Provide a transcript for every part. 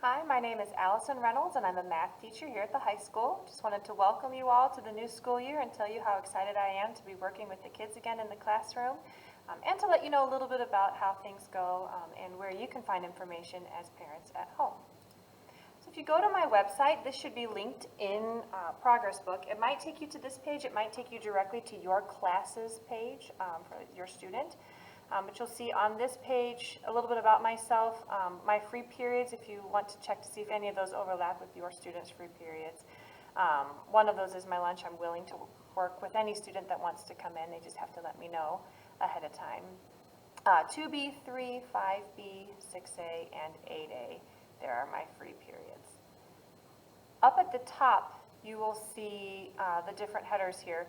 Hi, my name is Allison Reynolds, and I'm a math teacher here at the high school. Just wanted to welcome you all to the new school year and tell you how excited I am to be working with the kids again in the classroom, and to let you know a little bit about how things go and where you can find information as parents at home. So if you go to my website, this should be linked in Progress Book. It might take you to this page. It might take you directly to your classes page for your student. But you'll see on this page a little bit about myself, my free periods, if you want to check to see if any of those overlap with your students' free periods. One of those is my lunch. I'm willing to work with any student that wants to come in. They just have to let me know ahead of time. 2B, 3, 5B, 6A, and 8A, there are my free periods. Up at the top, you will see the different headers here.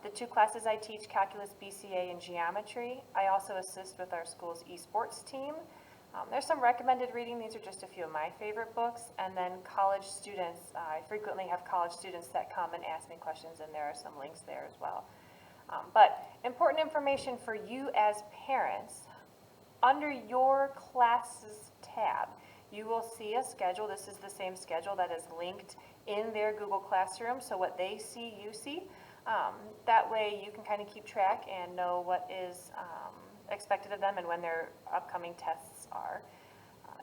The two classes I teach, Calculus, BCA, and Geometry. I also assist with our school's esports team. There's some recommended reading. These are just a few of my favorite books. And then college students. I frequently have college students that come and ask me questions, and there are some links there as well. But important information for you as parents. Under your classes tab, you will see a schedule. This is the same schedule that is linked in their Google Classroom, so what they see, you see. That way you can kind of keep track and know what is expected of them and when their upcoming tests are.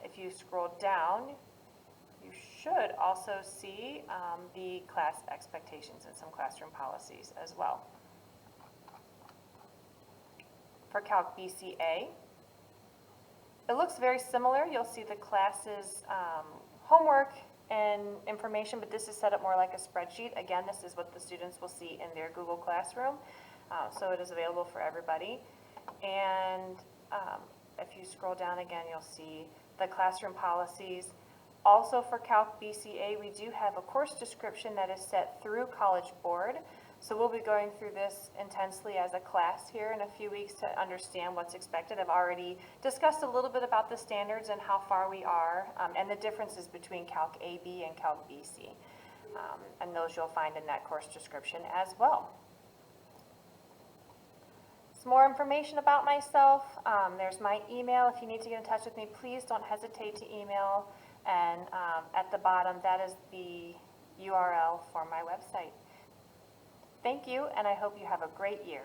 If you scroll down, you should also see the class expectations and some classroom policies as well. For Calc BCA, it looks very similar. You'll see the classes homework and information, but this is set up more like a spreadsheet. Again, this is what the students will see in their Google Classroom, so it is available for everybody. And if you scroll down again, you'll see the classroom policies. Also for Calc BCA, we do have a course description that is set through College Board. So we'll be going through this intensely as a class here in a few weeks to understand what's expected. I've already discussed a little bit about the standards and how far we are, and the differences between Calc AB and Calc BC. And those you'll find in that course description as well. Some more information about myself. There's my email. If you need to get in touch with me, please don't hesitate to email. And at the bottom, that is the URL for my website. Thank you, and I hope you have a great year.